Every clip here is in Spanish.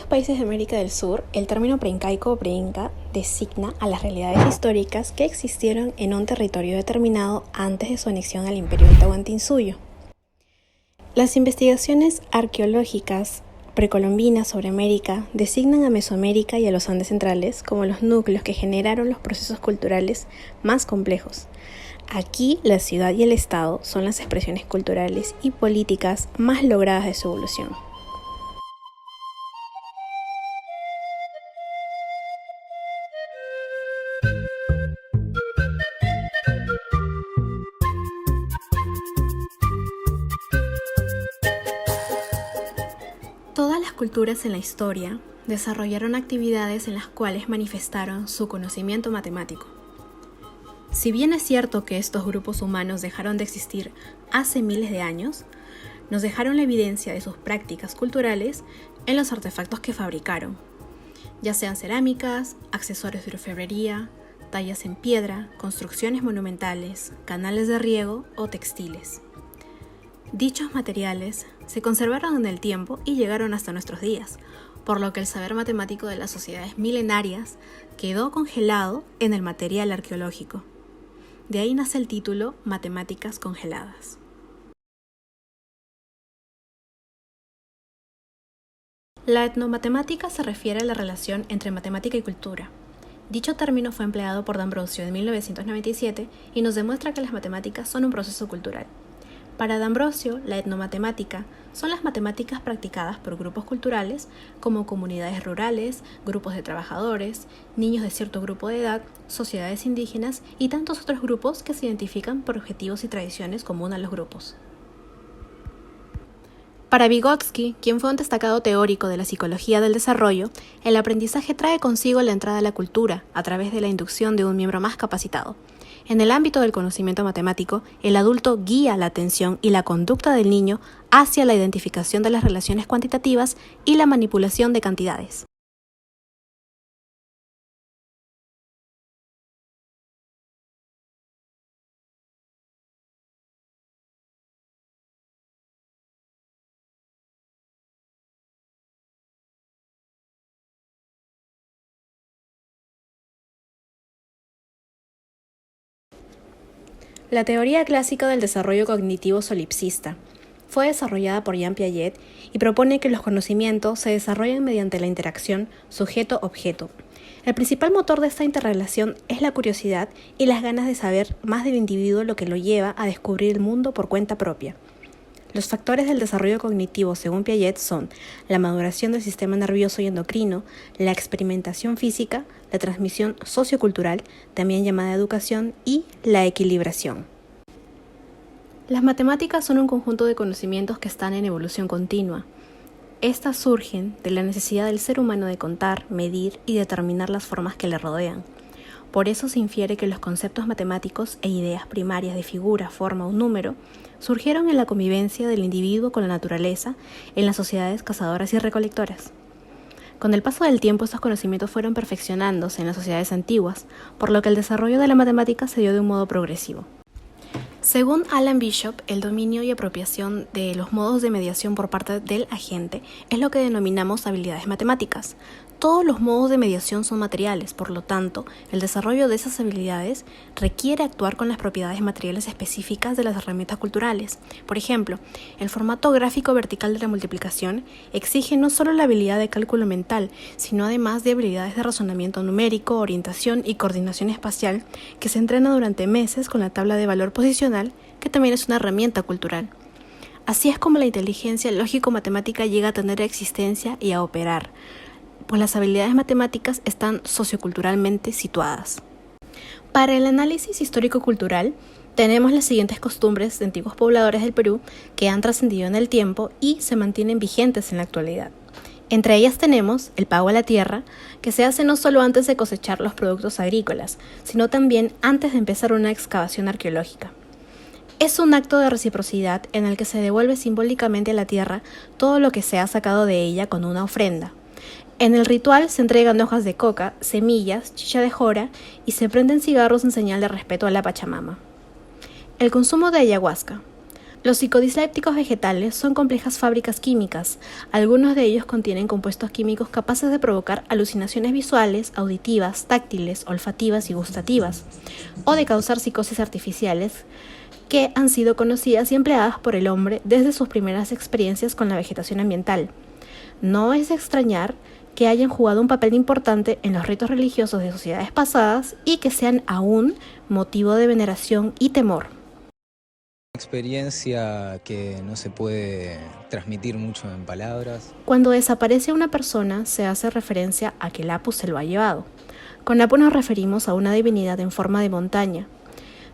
países de América del Sur, el término preincaico o preinca designa a las realidades históricas que existieron en un territorio determinado antes de su anexión al Imperio del Tahuantinsuyo. Las investigaciones arqueológicas precolombinas sobre América designan a Mesoamérica y a los Andes centrales como los núcleos que generaron los procesos culturales más complejos. Aquí, la ciudad y el Estado son las expresiones culturales y políticas más logradas de su evolución. Todas las culturas en la historia desarrollaron actividades en las cuales manifestaron su conocimiento matemático. Si bien es cierto que estos grupos humanos dejaron de existir hace miles de años, nos dejaron la evidencia de sus prácticas culturales en los artefactos que fabricaron, ya sean cerámicas, accesorios de orfebrería, tallas en piedra, construcciones monumentales, canales de riego o textiles. Dichos materiales se conservaron en el tiempo y llegaron hasta nuestros días, por lo que el saber matemático de las sociedades milenarias quedó congelado en el material arqueológico. De ahí nace el título Matemáticas congeladas. La etnomatemática se refiere a la relación entre matemática y cultura. Dicho término fue empleado por D'Ambrosio en 1997 y nos demuestra que las matemáticas son un proceso cultural. Para D'Ambrosio, la etnomatemática son las matemáticas practicadas por grupos culturales como comunidades rurales, grupos de trabajadores, niños de cierto grupo de edad, sociedades indígenas y tantos otros grupos que se identifican por objetivos y tradiciones comunes a los grupos. Para Vygotsky, quien fue un destacado teórico de la psicología del desarrollo, el aprendizaje trae consigo la entrada a la cultura a través de la inducción de un miembro más capacitado. En el ámbito del conocimiento matemático, el adulto guía la atención y la conducta del niño hacia la identificación de las relaciones cuantitativas y la manipulación de cantidades. La teoría clásica del desarrollo cognitivo solipsista fue desarrollada por Jean Piaget y propone que los conocimientos se desarrollan mediante la interacción sujeto-objeto. El principal motor de esta interrelación es la curiosidad y las ganas de saber más del individuo, lo que lo lleva a descubrir el mundo por cuenta propia. Los factores del desarrollo cognitivo, según Piaget, son la maduración del sistema nervioso y endocrino, la experimentación física, la transmisión sociocultural, también llamada educación, y la equilibración. Las matemáticas son un conjunto de conocimientos que están en evolución continua. Estas surgen de la necesidad del ser humano de contar, medir y determinar las formas que le rodean. Por eso se infiere que los conceptos matemáticos e ideas primarias de figura, forma o número surgieron en la convivencia del individuo con la naturaleza en las sociedades cazadoras y recolectoras. Con el paso del tiempo, estos conocimientos fueron perfeccionándose en las sociedades antiguas, por lo que el desarrollo de la matemática se dio de un modo progresivo. Según Alan Bishop, el dominio y apropiación de los modos de mediación por parte del agente es lo que denominamos habilidades matemáticas. Todos los modos de mediación son materiales, por lo tanto, el desarrollo de esas habilidades requiere actuar con las propiedades materiales específicas de las herramientas culturales. Por ejemplo, el formato gráfico vertical de la multiplicación exige no solo la habilidad de cálculo mental, sino además de habilidades de razonamiento numérico, orientación y coordinación espacial que se entrena durante meses con la tabla de valor posicional, que también es una herramienta cultural. Así es como la inteligencia lógico-matemática llega a tener existencia y a operar, pues las habilidades matemáticas están socioculturalmente situadas. Para el análisis histórico-cultural, tenemos las siguientes costumbres de antiguos pobladores del Perú que han trascendido en el tiempo y se mantienen vigentes en la actualidad. Entre ellas tenemos el pago a la tierra, que se hace no solo antes de cosechar los productos agrícolas, sino también antes de empezar una excavación arqueológica. Es un acto de reciprocidad en el que se devuelve simbólicamente a la tierra todo lo que se ha sacado de ella con una ofrenda. En el ritual se entregan hojas de coca, semillas, chicha de jora y se prenden cigarros en señal de respeto a la Pachamama. El consumo de ayahuasca. Los psicodislépticos vegetales son complejas fábricas químicas. Algunos de ellos contienen compuestos químicos capaces de provocar alucinaciones visuales, auditivas, táctiles, olfativas y gustativas, o de causar psicosis artificiales, que han sido conocidas y empleadas por el hombre desde sus primeras experiencias con la vegetación ambiental. No es de extrañar que hayan jugado un papel importante en los ritos religiosos de sociedades pasadas y que sean aún motivo de veneración y temor. Experiencia que no se puede transmitir mucho en palabras. Cuando desaparece una persona, se hace referencia a que el Apu se lo ha llevado. Con Apu nos referimos a una divinidad en forma de montaña.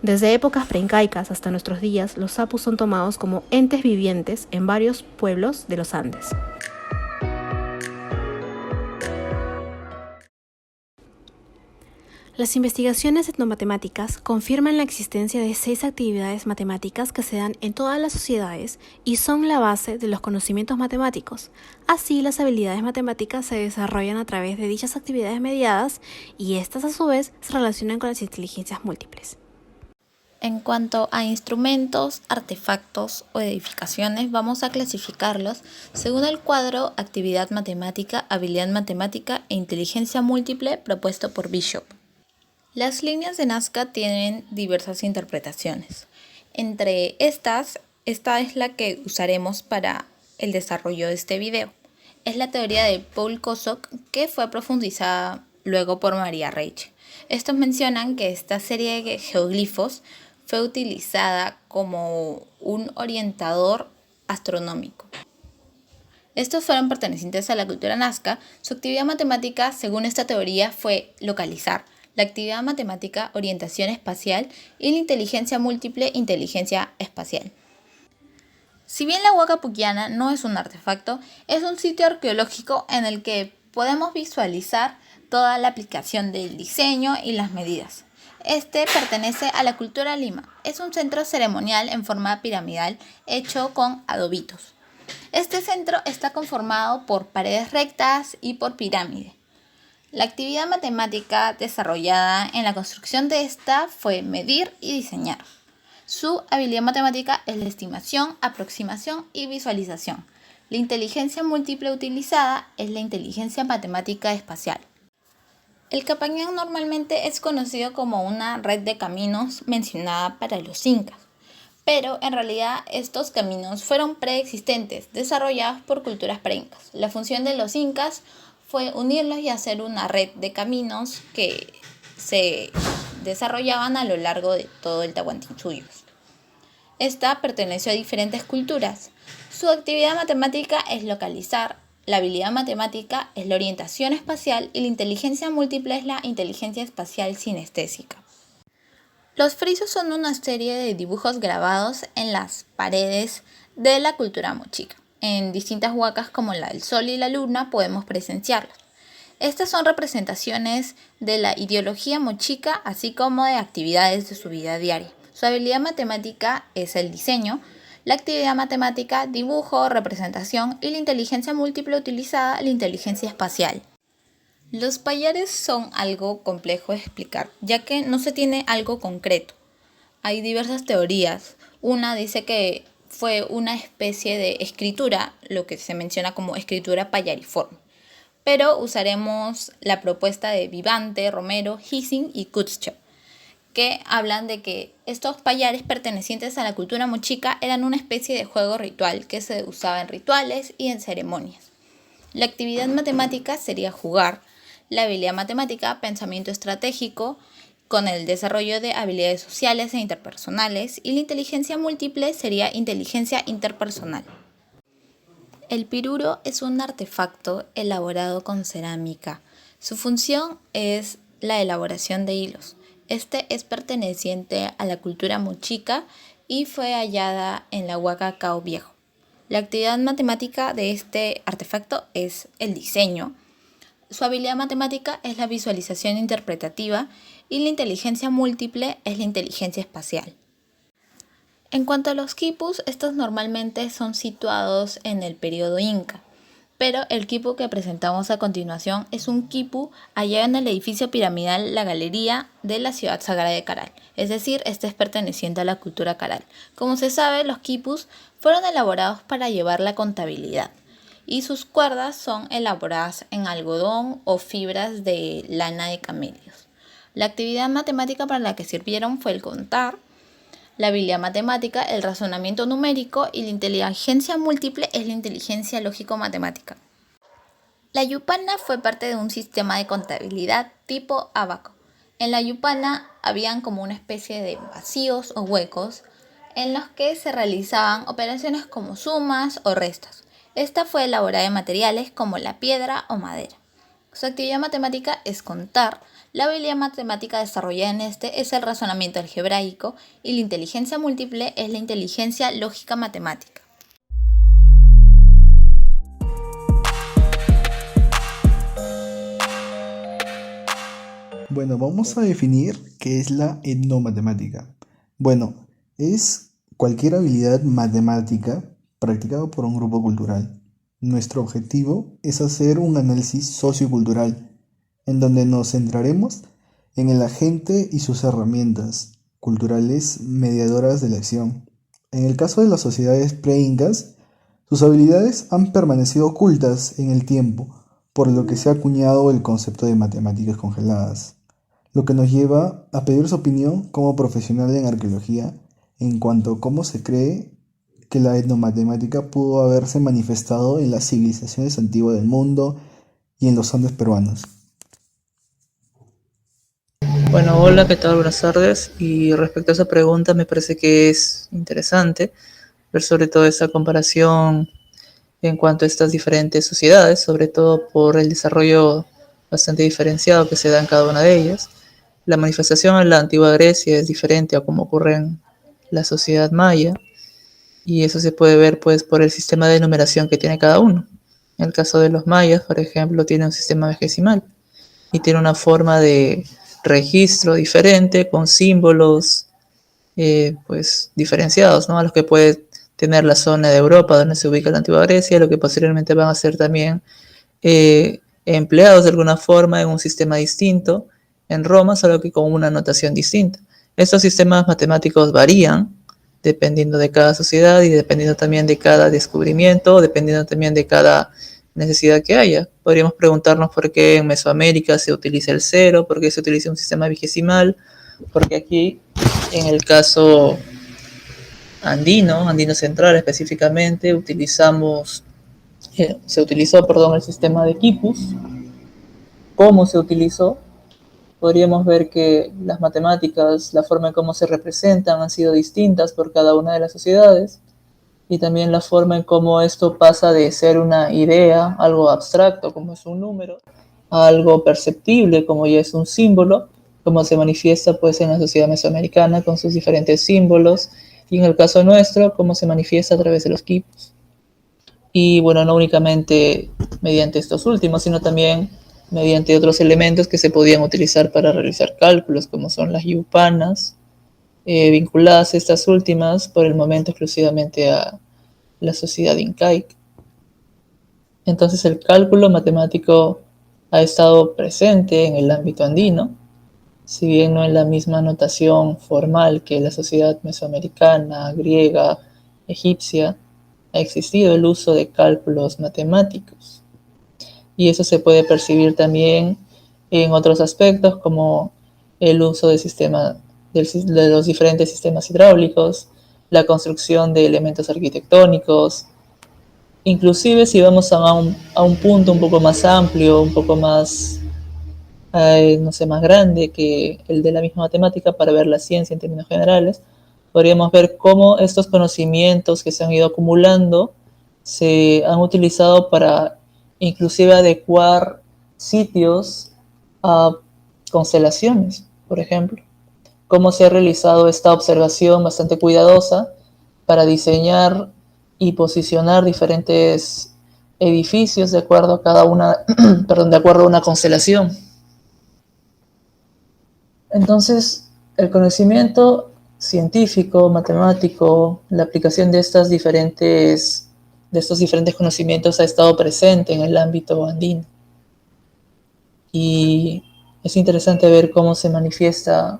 Desde épocas preincaicas hasta nuestros días, los Apus son tomados como entes vivientes en varios pueblos de los Andes. Las investigaciones etnomatemáticas confirman la existencia de 6 actividades matemáticas que se dan en todas las sociedades y son la base de los conocimientos matemáticos. Así, las habilidades matemáticas se desarrollan a través de dichas actividades mediadas y estas a su vez se relacionan con las inteligencias múltiples. En cuanto a instrumentos, artefactos o edificaciones, vamos a clasificarlos según el cuadro actividad matemática, habilidad matemática e inteligencia múltiple propuesto por Bishop. Las líneas de Nazca tienen diversas interpretaciones. Entre estas, esta es la que usaremos para el desarrollo de este video. Es la teoría de Paul Kosok, que fue profundizada luego por Maria Reich. Estos mencionan que esta serie de geoglifos fue utilizada como un orientador astronómico. Estos fueron pertenecientes a la cultura Nazca. Su actividad matemática, según esta teoría, fue localizar. La actividad matemática, orientación espacial, y la inteligencia múltiple, inteligencia espacial. Si bien la Huaca Pucllana no es un artefacto, es un sitio arqueológico en el que podemos visualizar toda la aplicación del diseño y las medidas. Este pertenece a la cultura Lima. Es un centro ceremonial en forma piramidal hecho con adobitos. Este centro está conformado por paredes rectas y por pirámide. La actividad matemática desarrollada en la construcción de esta fue medir y diseñar. Su habilidad matemática es la estimación, aproximación y visualización. La inteligencia múltiple utilizada es la inteligencia matemática espacial. El Capañán normalmente es conocido como una red de caminos mencionada para los incas, pero en realidad estos caminos fueron preexistentes, desarrollados por culturas preincas. La función de los incas fue unirlos y hacer una red de caminos que se desarrollaban a lo largo de todo el Tahuantinsuyo. Esta perteneció a diferentes culturas. Su actividad matemática es localizar, la habilidad matemática es la orientación espacial y la inteligencia múltiple es la inteligencia espacial sinestésica. Los frisos son una serie de dibujos grabados en las paredes de la cultura mochica. En distintas huacas como la del Sol y la Luna podemos presenciarlos. Estas son representaciones de la ideología mochica, así como de actividades de su vida diaria. Su habilidad matemática es el diseño, la actividad matemática, dibujo, representación y la inteligencia múltiple utilizada, la inteligencia espacial. Los payares son algo complejo de explicar, ya que no se tiene algo concreto. Hay diversas teorías. Una dice que fue una especie de escritura, lo que se menciona como escritura payariforme. Pero usaremos la propuesta de Vivante, Romero, Hissing y Kutschov, que hablan de que estos payares pertenecientes a la cultura mochica eran una especie de juego ritual que se usaba en rituales y en ceremonias. La actividad matemática sería jugar, la habilidad matemática, pensamiento estratégico, con el desarrollo de habilidades sociales e interpersonales, y la inteligencia múltiple sería inteligencia interpersonal. El piruro es un artefacto elaborado con cerámica. Su función es la elaboración de hilos. Este es perteneciente a la cultura mochica y fue hallada en la Huaca Cao Viejo. La actividad matemática de este artefacto es el diseño. Su habilidad matemática es la visualización interpretativa y la inteligencia múltiple es la inteligencia espacial. En cuanto a los quipus, estos normalmente son situados en el periodo inca. pero el quipu que presentamos a continuación es un quipu hallado en el edificio piramidal La Galería de la ciudad sagrada de Caral, es decir, este es perteneciente a la cultura Caral. Como se sabe, los quipus fueron elaborados para llevar la contabilidad y sus cuerdas son elaboradas en algodón o fibras de lana de camellos. La actividad matemática para la que sirvieron fue el contar, la habilidad matemática, el razonamiento numérico y la inteligencia múltiple es la inteligencia lógico-matemática. La yupana fue parte de un sistema de contabilidad tipo ábaco. En la yupana habían como una especie de vacíos o huecos en los que se realizaban operaciones como sumas o restas. Esta fue elaborada de materiales como la piedra o madera. Su actividad matemática es contar, la habilidad matemática desarrollada en este es el razonamiento algebraico y la inteligencia múltiple es la inteligencia lógica matemática. Bueno, vamos a definir qué es la etnomatemática. Bueno, es cualquier habilidad matemática practicada por un grupo cultural. Nuestro objetivo es hacer un análisis sociocultural, en donde nos centraremos en el agente y sus herramientas culturales mediadoras de la acción. En el caso de las sociedades pre-incas, sus habilidades han permanecido ocultas en el tiempo, por lo que se ha acuñado el concepto de matemáticas congeladas, lo que nos lleva a pedir su opinión como profesional en arqueología en cuanto a cómo se cree que la etnomatemática pudo haberse manifestado en las civilizaciones antiguas del mundo y en los Andes peruanos. Bueno, hola, ¿qué tal? Buenas tardes. Y respecto a esa pregunta, me parece que es interesante ver sobre todo esa comparación en cuanto a estas diferentes sociedades, sobre todo por el desarrollo bastante diferenciado que se da en cada una de ellas. La manifestación en la antigua Grecia es diferente a como ocurre en la sociedad maya, y eso se puede ver pues por el sistema de numeración que tiene cada uno. En el caso de los mayas, por ejemplo, tiene un sistema vigesimal y tiene una forma de registro diferente con símbolos pues diferenciados, ¿no? A los que puede tener la zona de Europa donde se ubica la antigua Grecia, lo que posteriormente van a ser también empleados de alguna forma en un sistema distinto en Roma, solo que con una notación distinta. Estos sistemas matemáticos varían dependiendo de cada sociedad y dependiendo también de cada descubrimiento, dependiendo también de cada necesidad que haya. Podríamos preguntarnos por qué en Mesoamérica se utiliza el cero, por qué se utiliza un sistema vigesimal, porque aquí, en el caso andino central específicamente, se utilizó, el sistema de quipus. ¿Cómo se utilizó? Podríamos ver que las matemáticas, la forma en cómo se representan han sido distintas por cada una de las sociedades, y también la forma en cómo esto pasa de ser una idea, algo abstracto como es un número, a algo perceptible como ya es un símbolo, como se manifiesta pues en la sociedad mesoamericana con sus diferentes símbolos, y en el caso nuestro, cómo se manifiesta a través de los quipus. Y bueno, no únicamente mediante estos últimos, sino también mediante otros elementos que se podían utilizar para realizar cálculos, como son las yupanas, vinculadas estas últimas por el momento exclusivamente a la sociedad incaica. Entonces el cálculo matemático ha estado presente en el ámbito andino, si bien no en la misma notación formal que la sociedad mesoamericana, griega, egipcia, ha existido el uso de cálculos matemáticos. Y eso se puede percibir también en otros aspectos, como el uso de los diferentes sistemas hidráulicos, la construcción de elementos arquitectónicos. Inclusive si vamos a un punto un poco más amplio, un poco más, más grande que el de la misma matemática para ver la ciencia en términos generales, podríamos ver cómo estos conocimientos que se han ido acumulando se han utilizado para inclusive adecuar sitios a constelaciones, por ejemplo. Cómo se ha realizado esta observación bastante cuidadosa para diseñar y posicionar diferentes edificios de acuerdo a de acuerdo a una constelación. Entonces, el conocimiento científico, matemático, la aplicación de estas diferentes de estos diferentes conocimientos ha estado presente en el ámbito andino. Y es interesante ver cómo se manifiesta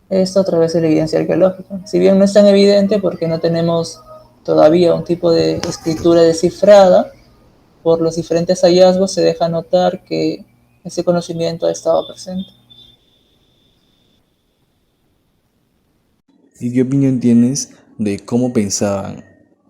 esto a través de la evidencia arqueológica. Si bien no es tan evidente porque no tenemos todavía un tipo de escritura descifrada, por los diferentes hallazgos se deja notar que ese conocimiento ha estado presente. ¿Y qué opinión tienes de cómo pensaban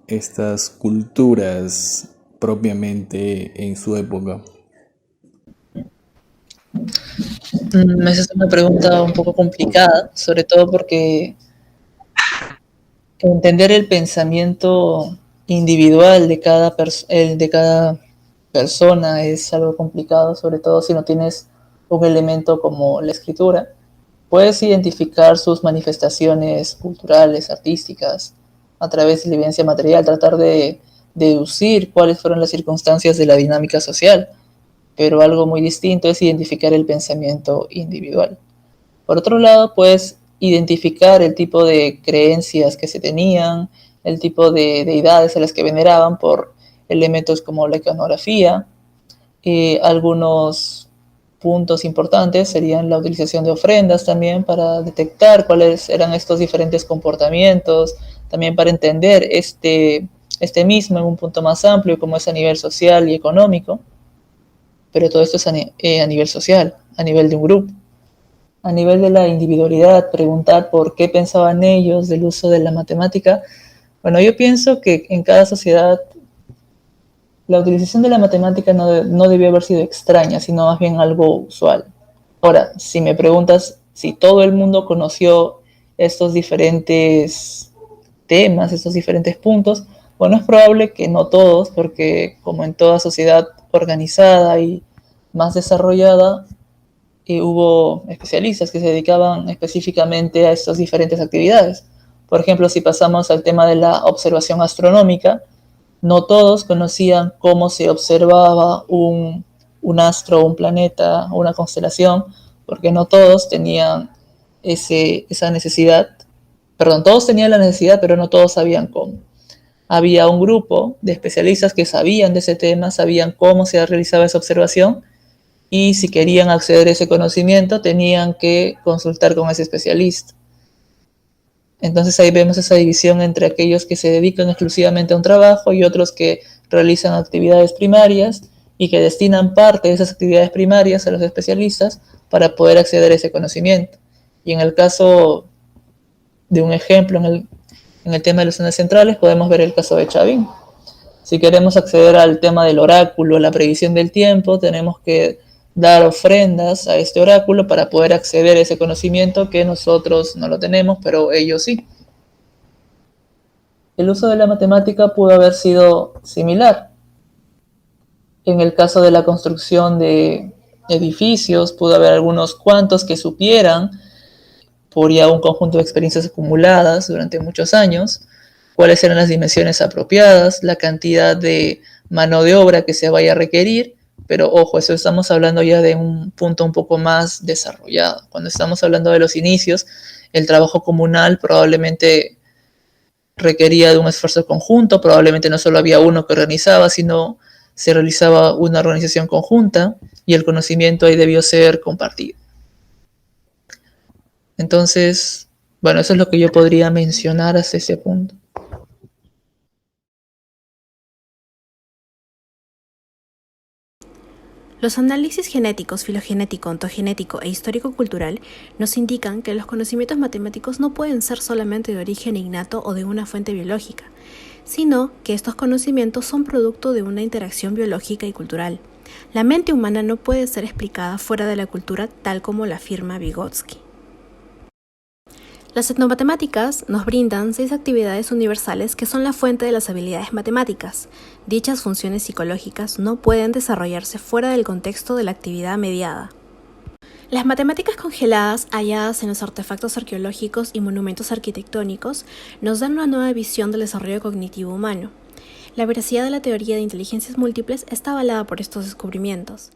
estas culturas propiamente en su época? Esa es una pregunta un poco complicada, sobre todo porque entender el pensamiento individual de cada persona es algo complicado, sobre todo si no tienes un elemento como la escritura. Puedes identificar sus manifestaciones culturales, artísticas, a través de la evidencia material, tratar de deducir cuáles fueron las circunstancias de la dinámica social, pero algo muy distinto es identificar el pensamiento individual. Por otro lado, puedes identificar el tipo de creencias que se tenían, el tipo de deidades a las que veneraban por elementos como la iconografía. Algunos puntos importantes serían la utilización de ofrendas también para detectar cuáles eran estos diferentes comportamientos, también para entender este mismo en un punto más amplio como es a nivel social y económico, pero todo esto es a nivel social, a nivel de un grupo. A nivel de la individualidad, preguntar por qué pensaban ellos del uso de la matemática. Bueno, yo pienso que en cada sociedad la utilización de la matemática no debió haber sido extraña, sino más bien algo usual. Ahora, si me preguntas si todo el mundo conoció estos diferentes temas, estos diferentes puntos, bueno, es probable que no todos, porque como en toda sociedad organizada y más desarrollada, hubo especialistas que se dedicaban específicamente a estas diferentes actividades. Por ejemplo, si pasamos al tema de la observación astronómica, no todos conocían cómo se observaba un astro, un planeta, una constelación, porque no todos tenían esa necesidad. Perdón, todos tenían la necesidad, pero no todos sabían cómo. Había un grupo de especialistas que sabían de ese tema, sabían cómo se realizaba esa observación, y si querían acceder a ese conocimiento tenían que consultar con ese especialista. Entonces ahí vemos esa división entre aquellos que se dedican exclusivamente a un trabajo y otros que realizan actividades primarias y que destinan parte de esas actividades primarias a los especialistas para poder acceder a ese conocimiento. Y en el caso de un ejemplo, en el tema de los zonas centrales, podemos ver el caso de Chavín. Si queremos acceder al tema del oráculo, la previsión del tiempo, tenemos que dar ofrendas a este oráculo para poder acceder a ese conocimiento que nosotros no lo tenemos, pero ellos sí. El uso de la matemática pudo haber sido similar. En el caso de la construcción de edificios, pudo haber algunos cuantos que supieran, por ya un conjunto de experiencias acumuladas durante muchos años, cuáles eran las dimensiones apropiadas, la cantidad de mano de obra que se vaya a requerir. Pero ojo, eso estamos hablando ya de un punto un poco más desarrollado. Cuando estamos hablando de los inicios, el trabajo comunal probablemente requería de un esfuerzo conjunto, probablemente no solo había uno que organizaba, sino se realizaba una organización conjunta y el conocimiento ahí debió ser compartido. Entonces, bueno, eso es lo que yo podría mencionar hasta ese punto. Los análisis genéticos, filogenético, ontogenético e histórico-cultural nos indican que los conocimientos matemáticos no pueden ser solamente de origen innato o de una fuente biológica, sino que estos conocimientos son producto de una interacción biológica y cultural. La mente humana no puede ser explicada fuera de la cultura, tal como la afirma Vygotsky. Las etnomatemáticas nos brindan 6 actividades universales que son la fuente de las habilidades matemáticas. Dichas funciones psicológicas no pueden desarrollarse fuera del contexto de la actividad mediada. Las matemáticas congeladas halladas en los artefactos arqueológicos y monumentos arquitectónicos nos dan una nueva visión del desarrollo cognitivo humano. La veracidad de la teoría de inteligencias múltiples está avalada por estos descubrimientos.